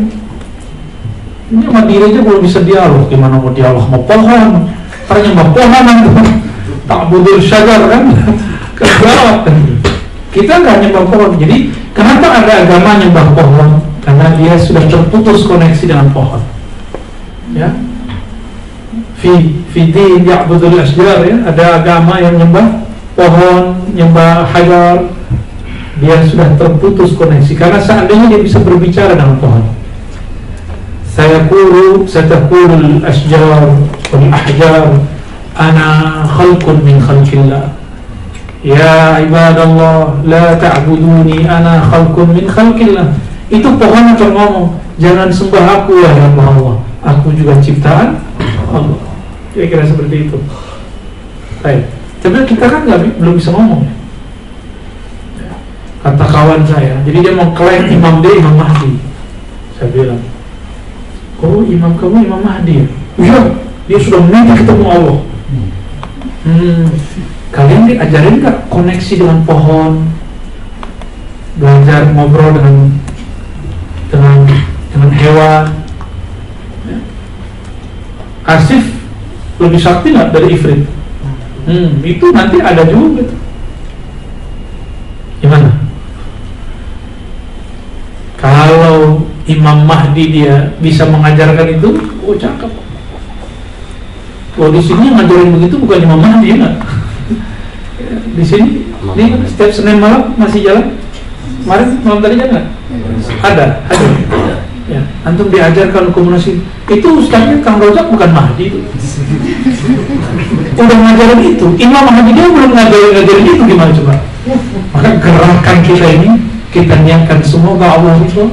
Ini sama diri aja belum bisa dialog, gimana mau dialog sama pohon? Ternyata pohon tak budul syajar kan? Kegawat kan? Kita nggak nyembah pohon. Jadi kenapa ada agama nyembah pohon? Karena dia sudah terputus koneksi dengan pohon. Ya, fi din ya'budul asjar, ya, ada agama yang nyembah pohon, nyembah hajar. Dia sudah terputus koneksi. Karena seandainya dia bisa berbicara dengan pohon, sataqulu al-asjar wal ahjar ana khalqun min khalqillah. Ya ibadallah la ta'buduni ana khalqun min khalqillah. Itu pohon akan ngomong, jangan sembah aku ya Allah, aku juga ciptaan Allah. Kira-kira seperti itu. Baik. Tapi kita kan belum bisa ngomong. Kata kawan saya, jadi dia mau klaim imam dia Imam Mahdi. Saya bilang, oh imam kamu Imam Mahdi? Iya, dia sudah mimpi ketemu Allah. Kalian diajarin gak koneksi dengan pohon, belajar ngobrol dengan hewan? Asif lebih sakti nggak dari Ifrit? Itu nanti ada juga gitu. Gimana? Kalau Imam Mahdi dia bisa mengajarkan itu, oh cakep. Oh di sini ngajarin begitu bukan Imam Mahdi, enggak? Di sini, ini setiap Senin malam masih jalan. Kemarin malam tadi jangan? Ada. Ya, antum diajarkan komunikasi. Itu ustaznya Kang Rojak bukan Mahdi itu. Udah ngajarin itu. Imam Mahdi dia belum ngajarin itu, gimana coba? Maka gerakan kita ini kita niatkan semoga Allah itu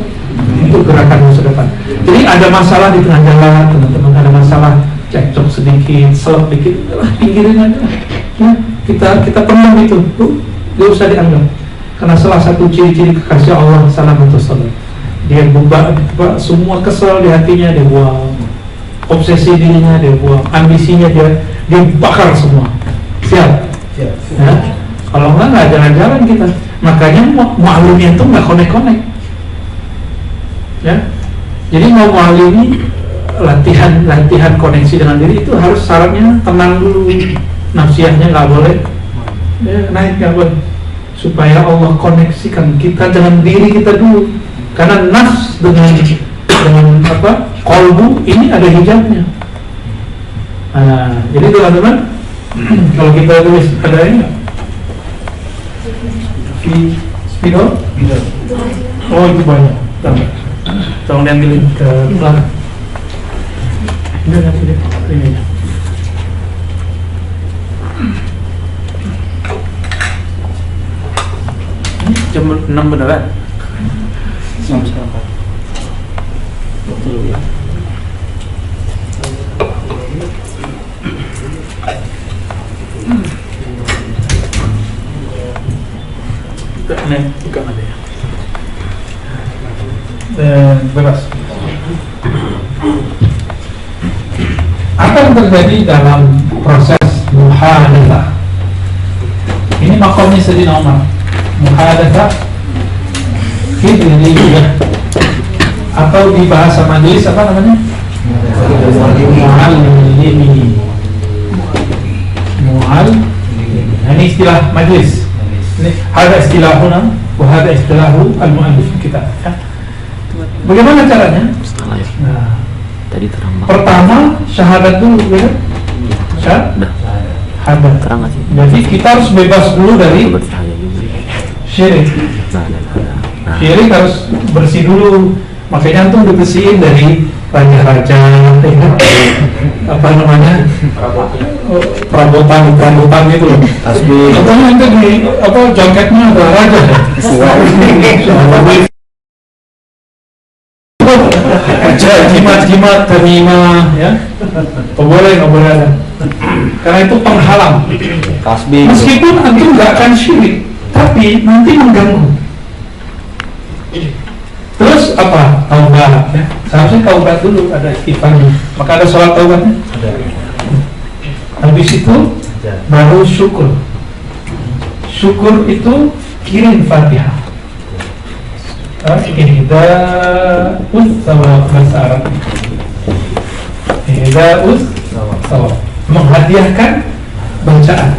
gerakan masa depan. Jadi ada masalah di tengah jalan, teman-teman, ada masalah cekcok sedikit, selap dikit, pinggirin aja. Ya, kita pendam itu, gak usah dianggap. Karena salah satu ciri-ciri kekasih Allah salamatu salam, dia buka semua kesel di hatinya, dia buang obsesi dirinya, dia buang ambisinya, dia bakar semua. Siap? Ya? Kalau nggak jalan-jalan kita. Makanya mu'allimnya itu nggak konek-konek. Ya, jadi mau mu'allimi latihan koneksi dengan diri itu harus syaratnya tenang dulu, nafsiyahnya nggak boleh naik, nggak boleh, supaya Allah koneksikan kita dengan diri kita dulu. Karena nafs dengan qalbu ini ada hijabnya. Nah, jadi teman-teman, kalau kita tulis ada ini spidol? Oh itu banyak. Tolong diambilin ke belakang. Ini nanti deh, ini. Jam 6 beneran? Jam berapa? Betul ya. bukan ada ya. Bebas. Apa yang terjadi dalam proses muhadatsah? Ini makomnya Sayyidina Umar. Muhadatsah fi'liyah atau di bahasa majelis apa namanya? Mu'allimi. Ini istilah majelis. Ini ada istilahuna, wa hada istilahu al-mu'allif kita. Ya. Bagaimana caranya? Nah, tadi terang banget. Pertama syahadat dulu, ya. Syahadat. Terang nggak sih? Jadi kita harus bebas dulu dari Bercahaya juga. syirik. Nah. Syirik harus bersih dulu. Makanya tuh dibersihin dari raja-raja, ya. Apa namanya? Perabotan itu loh. Tasbih. Apa nanti di apa jaketnya ada raja. Jimat-jimat terima ya. Nggak boleh ada. Karena itu penghalang. Tasbih. Meskipun antum nggak akan syirik, tapi nanti mengganggu. Terus apa? Taubat ya. Seharusnya taubat dulu, ada istighfar. Maka ada sholat taubatnya. Habis itu baru syukur. Syukur itu kirim Fatihah. Ihda'us sawab bahasa Arab. Ihda'us sawab, menghadiahkan bacaan.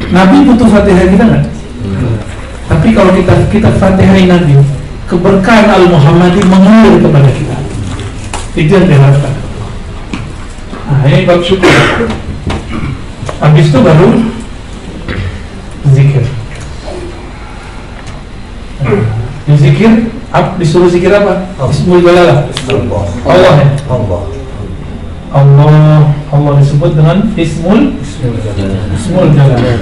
Nabi butuh Fatihah kita nggak? Tapi kalau kita Fatihahin Nabi, keberkahan Al-Muhammadi mengalir kepada kita. Itu yang diharapkan. Nah, ini bab syukur. Habis itu baru zikir. Di zikir, disuruh zikir apa? Ismul Jalalah. Allah ya? Allah disebut dengan Ismul Jalalah.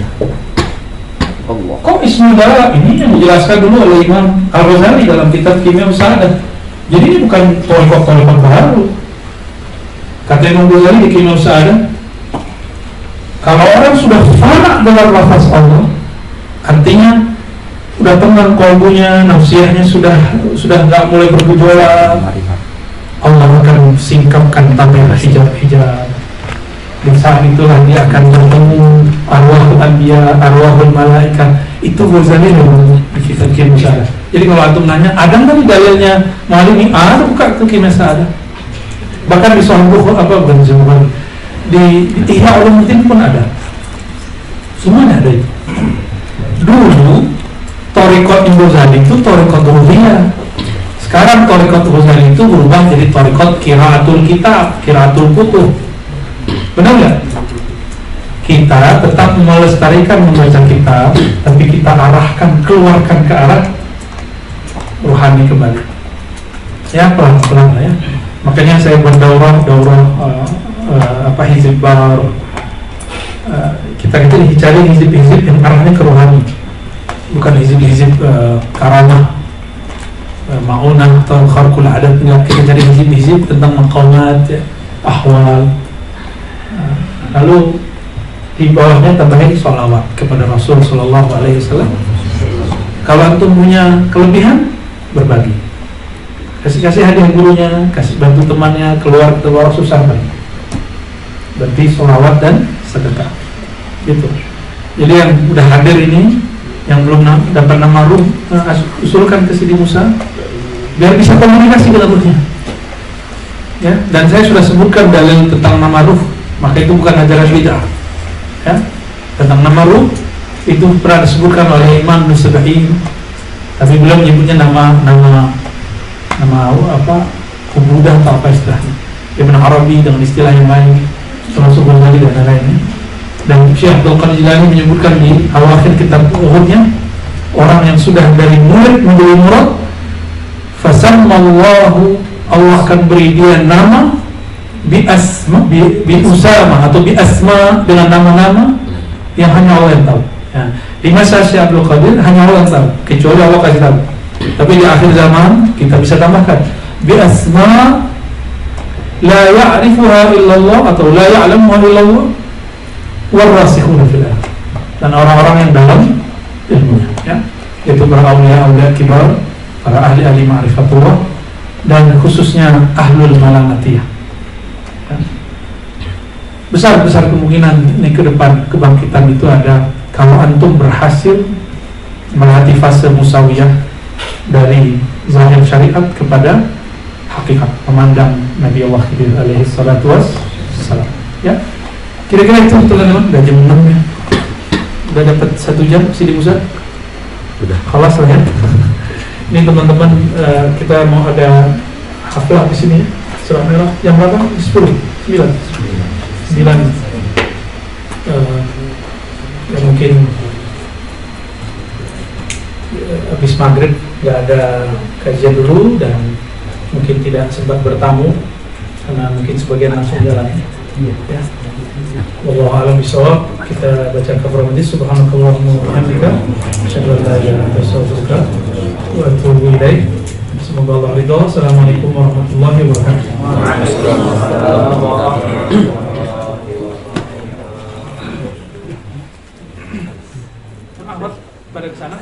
Kok Ismul Jalalah? Ini yang dijelaskan dulu oleh Imam Al-Ghazali dalam kitab Kimia Usahadah. Jadi ini bukan torikot baru. Kata Imam Ghazali di Kimia Usahadah, kalau orang sudah fana dengan lafaz Allah, artinya sudah tenang kolbunya, nafsiyahnya sudah nggak mulai bergejolak, Allah akan singkapkan tabir hijab-hijab. Di saat itulah dia akan bertemu arwahul anbiya, arwahul malaikat. Itu Ghazali di kitab Kimia Usahadah. Jadi kalau antum nanya, ada nggak nih dalilnya Malini? Ada, buka tuh Kimia Usahadah. Bahkan di Sahih Bukhari, di Ihya Ulumuddin pun ada. Semuanya ada itu. Dulu Torikot Ghazali itu Torikot Ruhiyah. Sekarang Torikot Ghazali itu berubah jadi Torikot Qiraatul Kitab, Qiraatul Kutub. Benar nggak? Kita tetap melestarikan membaca kitab, tapi kita keluarkan ke arah rohani kembali. Ya, pelan-pelan lah ya. Makanya saya berdaurah hizib bar. Kita cari hizib-hizib yang arahnya ke rohani, bukan hizib-hizib karamah, ma'unah atau kharqul adat. Kita cari hizib-hizib tentang maqamat, ya, ahwal. Lalu di bawahnya tambahin sholawat kepada Rasul Sallallahu Alaihi Wasallam. Kalau antum punya kelebihan, berbagi, kasih hadiah gurunya, kasih bantu temannya, keluar susah banget. Berarti sholawat dan sedekah gitu. Jadi yang udah hadir ini, yang belum dapat nama ruh, usulkan ke Sidi Musa biar bisa komunikasi dengan ruhnya ya. Dan saya sudah sebutkan dalil tentang nama ruh, maka itu bukan ajaran bid'ah ya. Tentang nama ruh itu pernah disebutkan oleh Imam Nusabahin, tapi beliau menyebutnya nama apa, kubudah atau apa istilahnya. Ibn Arabi dengan istilah yang lain, termasuk Ghazali dan lain-lainnya. Dan Syekh Abdul Qadir Jilani menyebutkan di akhir kitab Uhudnya, orang yang sudah dari murid menjadi murad, fasammallahu, Allah akan beri dia nama bi Usama atau bi asma, dengan nama-nama yang hanya Allah yang tahu ya. Di masa Syekh Abdul Qadir hanya Allah yang tahu, kecuali Allah kasih tahu. Tapi di akhir zaman kita bisa tambahkan bi asma la ya'rifuha illallah atau la ya'lamuha illallah warasikhuna fil ardh, dan orang-orang yang dalam ilmunya, ya. Yaitu para aulia kibar, para ahli ma'rifatullah, dan khususnya ahlul malamatiyah. Ya. Besar kemungkinan ini ke depan kebangkitan itu ada kalau antum berhasil melewati fase musawiyah dari zahir syariat kepada hakikat, memandang Nabi Allah Khidir alaihi salatu wassalam. Ya, kira-kira itu teman-teman. Udah jam 6 ya, udah dapat 1 jam Sidi Musa, Udah. Khalas lah ya. Ini teman-teman, kita mau ada haflah di sini, surah merah. Jam berapa? 10, 9 ya mungkin habis maghrib nggak ada kajian dulu dan mungkin tidak sempat bertamu karena mungkin sebagian langsung jalan. Ya. Wallahu a'lam bishawab. Kita baca kafarah majlis. Subhanakallahumma wa bihamdika asyhadu an la ilaha illa anta astaghfiruka wa atubu ilaik. Semoga Allah ridha. Assalamualaikum warahmatullahi wabarakatuh. Pada kesana.